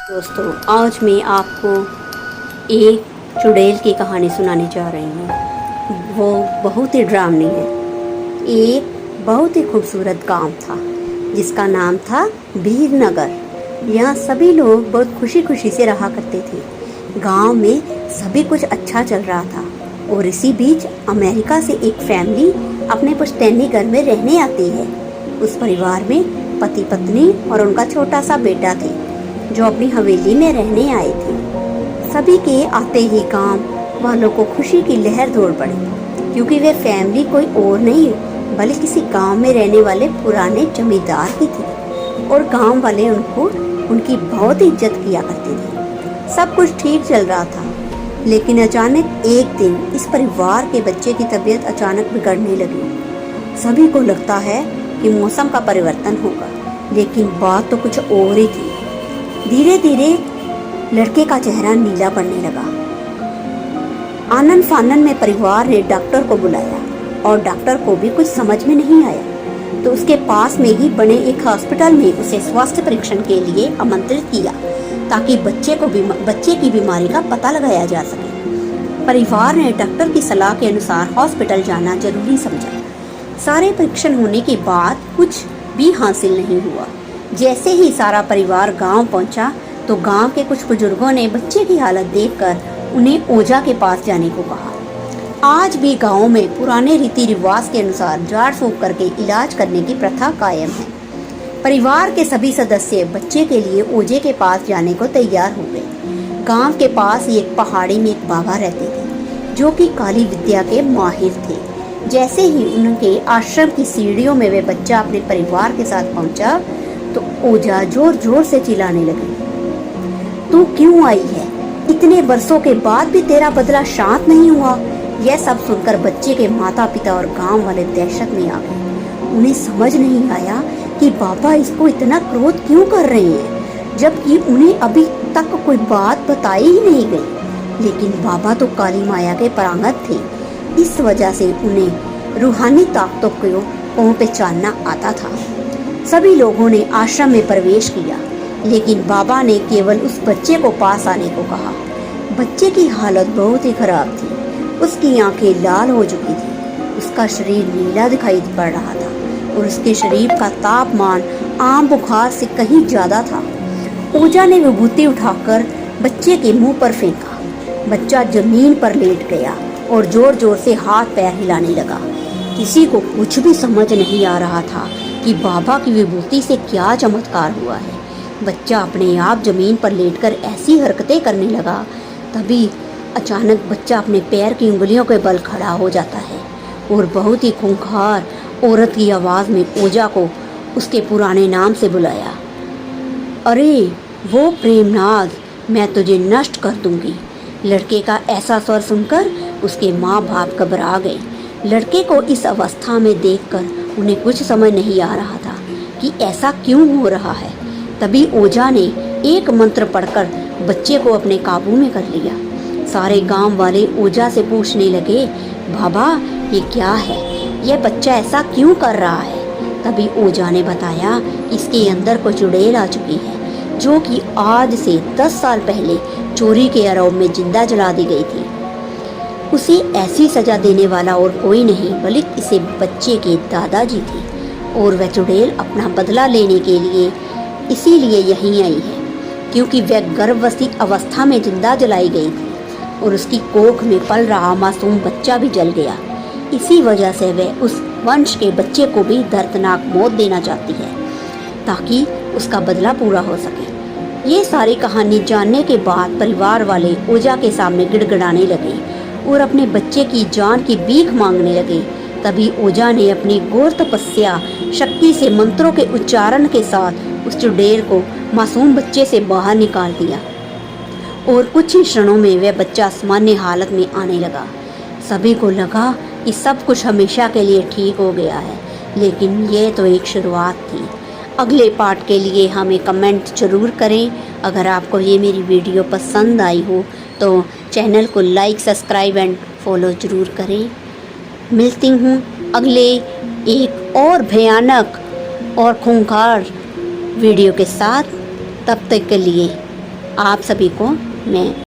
दोस्तों, आज मैं आपको एक चुड़ैल की कहानी सुनाने जा रही हूँ। वो बहुत ही डरावनी है। एक बहुत ही खूबसूरत गांव था जिसका नाम था वीरनगर। यहाँ सभी लोग बहुत खुशी खुशी से रहा करते थे। गांव में सभी कुछ अच्छा चल रहा था और इसी बीच अमेरिका से एक फैमिली अपने पुश्तैनी घर में रहने आती है। उस परिवार में पति पत्नी और उनका छोटा सा बेटा थे जो अपनी हवेली में रहने आए थे। सभी के आते ही गांव वालों को खुशी की लहर दौड़ पड़ी, क्योंकि वे फैमिली कोई और नहीं बल्कि किसी गांव में रहने वाले पुराने जमींदार की थी और गांव वाले उनकी बहुत इज्जत किया करते थे। सब कुछ ठीक चल रहा था, लेकिन अचानक एक दिन इस परिवार के बच्चे की तबीयत अचानक बिगड़ने लगी। सभी को लगता है कि मौसम का परिवर्तन होगा, लेकिन बात तो कुछ और ही थी। धीरे धीरे लड़के का चेहरा नीला पड़ने लगा। आनन फानन में परिवार ने डॉक्टर को बुलाया और डॉक्टर को भी कुछ समझ में नहीं आया, तो उसके पास में ही बने एक हॉस्पिटल में उसे स्वास्थ्य परीक्षण के लिए आमंत्रित किया ताकि बच्चे की बीमारी का पता लगाया जा सके। परिवार ने डॉक्टर की सलाह के अनुसार हॉस्पिटल जाना जरूरी समझा। सारे परीक्षण होने के बाद कुछ भी हासिल नहीं हुआ। जैसे ही सारा परिवार गांव पहुंचा तो गांव के कुछ बुजुर्गों ने बच्चे की हालत देखकर उन्हें ओझा के पास जाने को कहा। आज भी गांव में पुराने रीति रिवाज के अनुसार झाड़ फूंक करके इलाज करने की प्रथा कायम है। परिवार के सभी सदस्य बच्चे के लिए ओझे के पास जाने को तैयार हो गए। गांव के पास ही एक पहाड़ी में एक बाबा रहते थे जो कि काली विद्या के माहिर थे। जैसे ही उनके आश्रम की सीढ़ियों में वे बच्चा अपने परिवार के साथ पहुंचा तो ओझा जोर जोर से चिल्लाने लगे, तू क्यों आई है? इतने वर्षों के बाद भी तेरा बदला शांत नहीं हुआ। यह सब सुनकर बच्चे के माता पिता और गांव वाले दहशत में आ गए। उन्हें समझ नहीं आया कि बाबा इसको इतना क्रोध क्यों कर रहे हैं, जबकि उन्हें अभी तक कोई बात बताई ही नहीं गई। लेकिन बाबा तो काली माया के पारंगत थे, इस वजह से उन्हें रूहानी ताकतों को पहचानना आता था। सभी लोगों ने आश्रम में प्रवेश किया, लेकिन बाबा ने केवल उस बच्चे को पास आने को कहा। बच्चे की हालत बहुत ही खराब थी। उसकी आंखें लाल हो चुकी थी, उसका शरीर नीला दिखाई पड़ रहा था और उसके शरीर का तापमान आम बुखार से कहीं ज्यादा था। ओझा ने विभूति उठाकर बच्चे के मुंह पर फेंका। बच्चा जमीन पर लेट गया और जोर जोर से हाथ पैर हिलाने लगा। किसी को कुछ भी समझ नहीं आ रहा था कि बाबा की विभूति से क्या चमत्कार हुआ है। बच्चा अपने आप जमीन पर लेटकर ऐसी हरकतें करने लगा। तभी अचानक बच्चा अपने पैर की उंगलियों के बल खड़ा हो जाता है और बहुत ही खूंखार औरत की आवाज़ में ओझा को उसके पुराने नाम से बुलाया। अरे वो प्रेमनाथ, मैं तुझे नष्ट कर दूंगी। लड़के का ऐसा स्वर सुनकर उसके माँ बाप घबरा गए। लड़के को इस अवस्था में देखकर उन्हें कुछ समझ नहीं आ रहा था कि ऐसा क्यों हो रहा है। तभी ओझा ने एक मंत्र पढ़कर बच्चे को अपने काबू में कर लिया। सारे गांव वाले ओझा से पूछने लगे, बाबा ये क्या है? यह बच्चा ऐसा क्यों कर रहा है? तभी ओझा ने बताया, इसके अंदर कोई चुड़ैल आ चुकी है जो कि आज से 10 साल पहले चोरी के आरोप में जिंदा जला दी गई थी। उसे ऐसी सजा देने वाला और कोई नहीं बल्कि इसे बच्चे के दादाजी थे और वह चुड़ैल अपना बदला लेने के लिए इसीलिए यहीं आई है, क्योंकि वह गर्भवती अवस्था में जिंदा जलाई गई थी और उसकी कोख में पल रहा मासूम बच्चा भी जल गया। इसी वजह से वह उस वंश के बच्चे को भी दर्दनाक मौत देना चाहती है ताकि उसका बदला पूरा हो सके। ये सारी कहानी जानने के बाद परिवार वाले ओझा के सामने गिड़गिड़ाने लगे और अपने बच्चे की जान की भीख मांगने लगे। तभी ओझा ने अपनी घोर तपस्या शक्ति से मंत्रों के उच्चारण के साथ उस चुड़ैल को मासूम बच्चे से बाहर निकाल दिया और कुछ ही क्षणों में वह बच्चा सामान्य हालत में आने लगा। सभी को लगा कि सब कुछ हमेशा के लिए ठीक हो गया है, लेकिन यह तो एक शुरुआत थी। अगले पार्ट के लिए हमें कमेंट जरूर करें। अगर आपको ये मेरी वीडियो पसंद आई हो तो चैनल को लाइक, सब्सक्राइब एंड फॉलो ज़रूर करें। मिलती हूँ अगले एक और भयानक और खूंखार वीडियो के साथ। तब तक के लिए आप सभी को मैं